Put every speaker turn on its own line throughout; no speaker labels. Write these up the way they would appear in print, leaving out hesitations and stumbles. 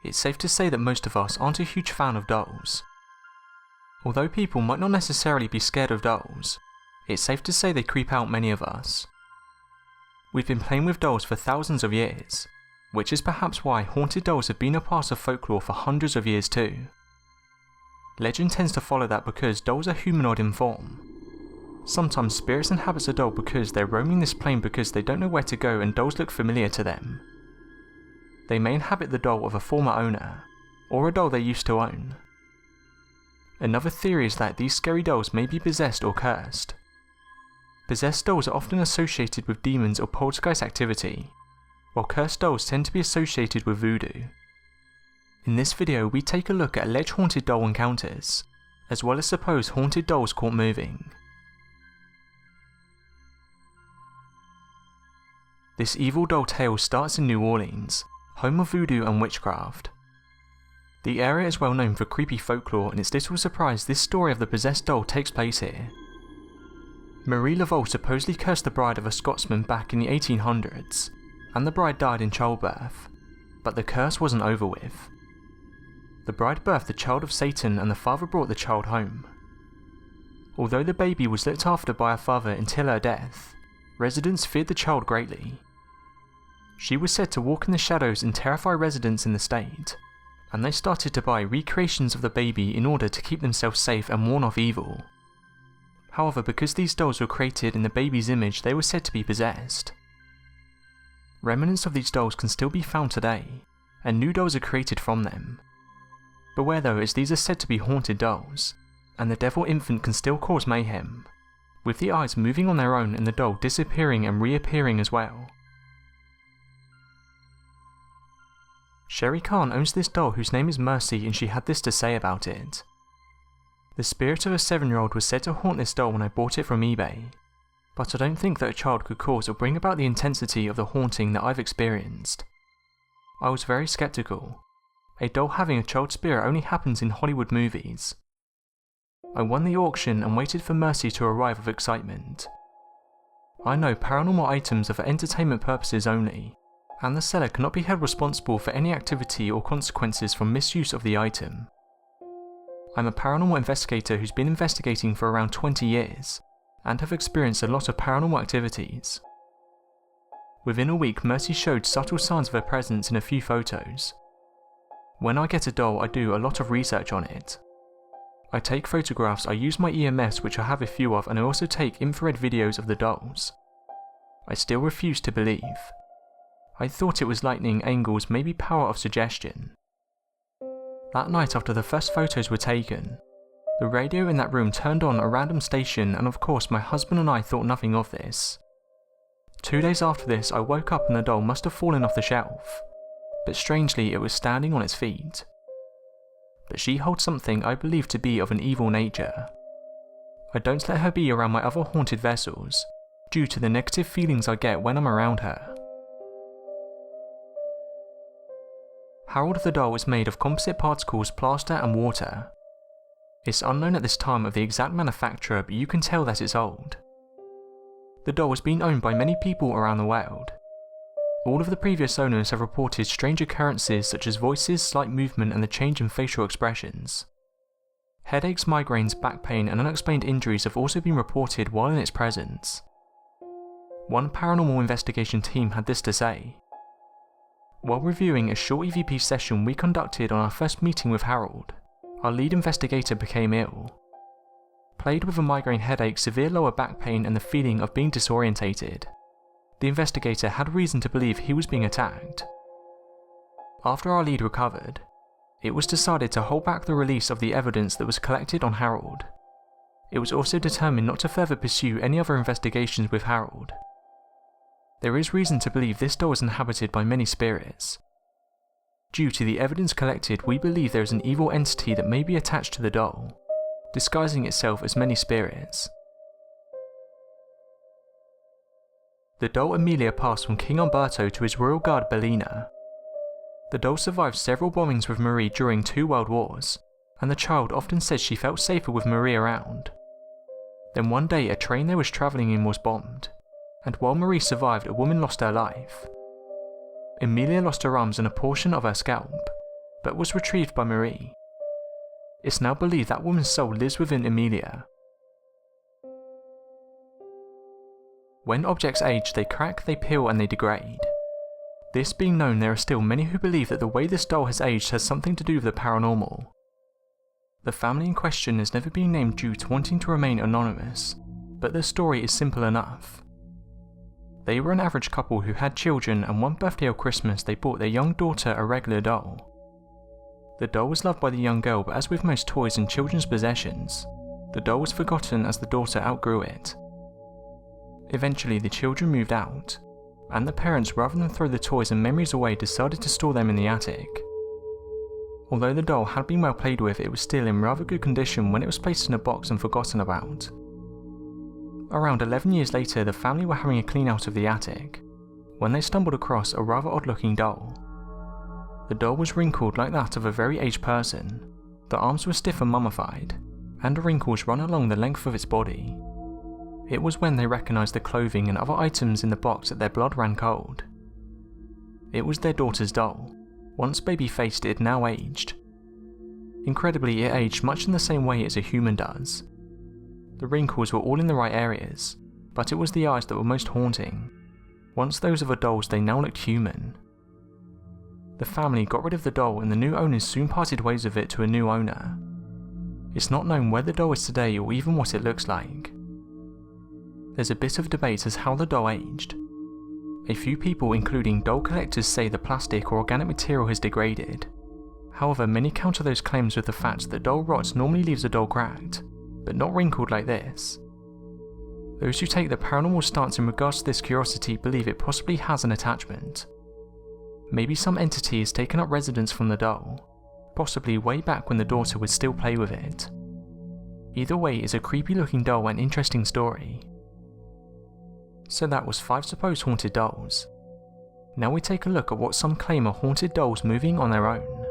it's safe to say that most of us aren't a huge fan of dolls. Although people might not necessarily be scared of dolls, it's safe to say they creep out many of us. We've been playing with dolls for thousands of years, which is perhaps why haunted dolls have been a part of folklore for hundreds of years too. Legend tends to follow that because dolls are humanoid in form. Sometimes spirits inhabit a doll because they're roaming this plane because they don't know where to go and dolls look familiar to them. They may inhabit the doll of a former owner, or a doll they used to own. Another theory is that these scary dolls may be possessed or cursed. Possessed dolls are often associated with demons or poltergeist activity, while cursed dolls tend to be associated with voodoo. In this video we take a look at alleged haunted doll encounters, as well as supposed haunted dolls caught moving. This evil doll tale starts in New Orleans, home of voodoo and witchcraft. The area is well known for creepy folklore, and it's little surprise this story of the possessed doll takes place here. Marie Laveau supposedly cursed the bride of a Scotsman back in the 1800s, and the bride died in childbirth, but the curse wasn't over with. The bride birthed the child of Satan and the father brought the child home. Although the baby was looked after by her father until her death, residents feared the child greatly. She was said to walk in the shadows and terrify residents in the state, and they started to buy recreations of the baby in order to keep themselves safe and warn off evil. However, because these dolls were created in the baby's image, they were said to be possessed. Remnants of these dolls can still be found today, and new dolls are created from them. Beware though, as these are said to be haunted dolls, and the devil infant can still cause mayhem, with the eyes moving on their own and the doll disappearing and reappearing as well. Sherry Khan owns this doll whose name is Mercy, and she had this to say about it. The spirit of a 7-year-old was said to haunt this doll when I bought it from eBay, but I don't think that a child could cause or bring about the intensity of the haunting that I've experienced. I was very skeptical. A doll having a child spirit only happens in Hollywood movies. I won the auction and waited for Mercy to arrive with excitement. I know paranormal items are for entertainment purposes only, and the seller cannot be held responsible for any activity or consequences from misuse of the item. I'm a paranormal investigator who's been investigating for around 20 years, and have experienced a lot of paranormal activities. Within a week, Mercy showed subtle signs of her presence in a few photos. When I get a doll, I do a lot of research on it. I take photographs, I use my EMFs, which I have a few of, and I also take infrared videos of the dolls. I still refuse to believe. I thought it was lightning, angles, maybe power of suggestion. That night after the first photos were taken, the radio in that room turned on a random station, and of course my husband and I thought nothing of this. 2 days after this, I woke up and the doll must have fallen off the shelf, but strangely it was standing on its feet. But she holds something I believe to be of an evil nature. I don't let her be around my other haunted vessels, due to the negative feelings I get when I'm around her. Harold the doll is made of composite particles, plaster and water. It's unknown at this time of the exact manufacturer, but you can tell that it's old. The doll has been owned by many people around the world. All of the previous owners have reported strange occurrences such as voices, slight movement and the change in facial expressions. Headaches, migraines, back pain and unexplained injuries have also been reported while in its presence. One paranormal investigation team had this to say. While reviewing a short EVP session we conducted on our first meeting with Harold, our lead investigator became ill. Plagued with a migraine headache, severe lower back pain and the feeling of being disorientated, the investigator had reason to believe he was being attacked. After our lead recovered, it was decided to hold back the release of the evidence that was collected on Harold. It was also determined not to further pursue any other investigations with Harold. There is reason to believe this doll is inhabited by many spirits. Due to the evidence collected, we believe there is an evil entity that may be attached to the doll, disguising itself as many spirits. The doll Amelia passed from King Umberto to his royal guard Bellina. The doll survived several bombings with Marie during 2 world wars, and the child often says she felt safer with Marie around. Then one day a train they was travelling in was bombed, and while Marie survived, a woman lost her life. Amelia lost her arms and a portion of her scalp, but was retrieved by Marie. It's now believed that woman's soul lives within Emilia. When objects age, they crack, they peel, and they degrade. This being known, there are still many who believe that the way this doll has aged has something to do with the paranormal. The family in question has never been named due to wanting to remain anonymous, but their story is simple enough. They were an average couple who had children, and one birthday or Christmas they bought their young daughter a regular doll. The doll was loved by the young girl, but as with most toys and children's possessions, the doll was forgotten as the daughter outgrew it. Eventually the children moved out, and the parents, rather than throw the toys and memories away, decided to store them in the attic. Although the doll had been well played with, it was still in rather good condition when it was placed in a box and forgotten about. Around 11 years later, the family were having a clean out of the attic, when they stumbled across a rather odd looking doll. The doll was wrinkled like that of a very aged person, the arms were stiff and mummified, and wrinkles run along the length of its body. It was when they recognised the clothing and other items in the box that their blood ran cold. It was their daughter's doll. Once baby-faced, it had now aged. Incredibly, it aged much in the same way as a human does. The wrinkles were all in the right areas, but it was the eyes that were most haunting. Once those of a doll's, they now looked human. The family got rid of the doll, and the new owners soon parted ways with it to a new owner. It's not known where the doll is today or even what it looks like. There's a bit of debate as how the doll aged. A few people, including doll collectors, say the plastic or organic material has degraded. However, many counter those claims with the fact that doll rot normally leaves a doll cracked, but not wrinkled like this. Those who take the paranormal stance in regards to this curiosity believe it possibly has an attachment. Maybe some entity has taken up residence from the doll, possibly way back when the daughter would still play with it. Either way, it's a creepy looking doll and interesting story. So that was 5 supposed haunted dolls. Now we take a look at what some claim are haunted dolls moving on their own.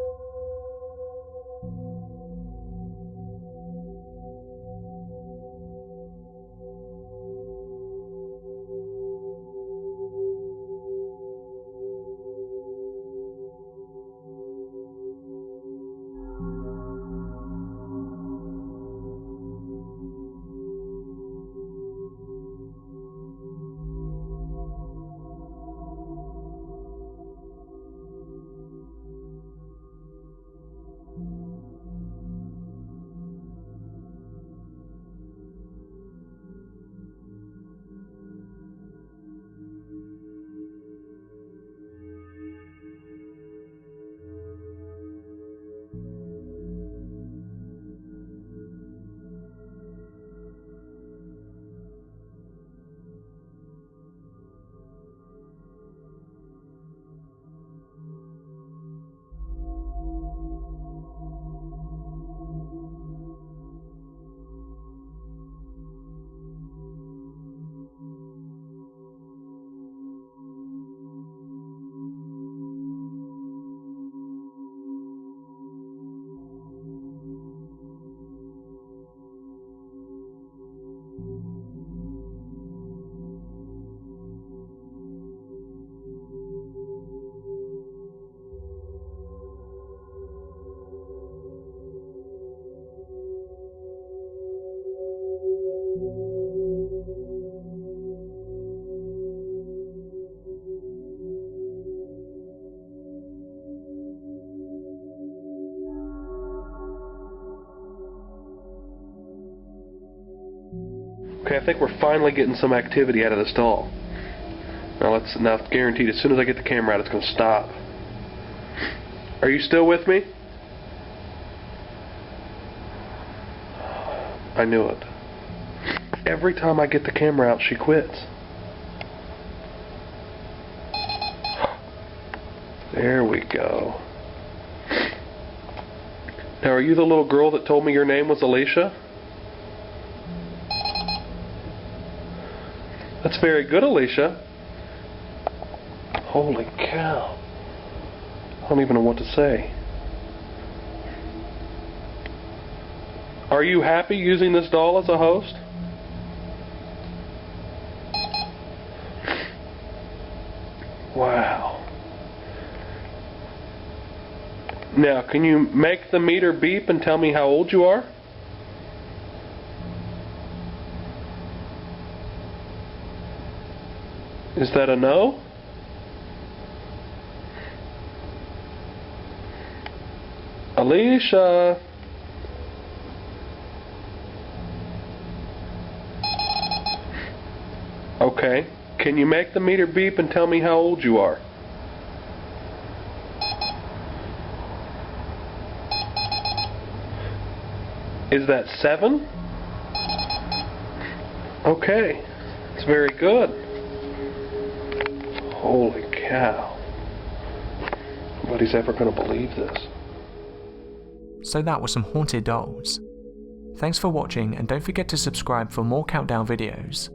Okay, I think we're finally getting some activity out of this doll. Now it's guaranteed as soon as I get the camera out it's going to stop. Are you still with me? I knew it. Every time I get the camera out she quits. There we go. Now are you the little girl that told me your name was Alicia? That's very good, Alicia. Holy cow. I don't even know what to say. Are you happy using this doll as a host? Wow. Now, can you make the meter beep and tell me how old you are? Is that a no? Alicia? Okay. Can you make the meter beep and tell me how old you are? Is that 7? Okay. It's very good. Holy cow. Nobody's ever going to believe this.
So that was some haunted dolls. Thanks for watching, and don't forget to subscribe for more countdown videos.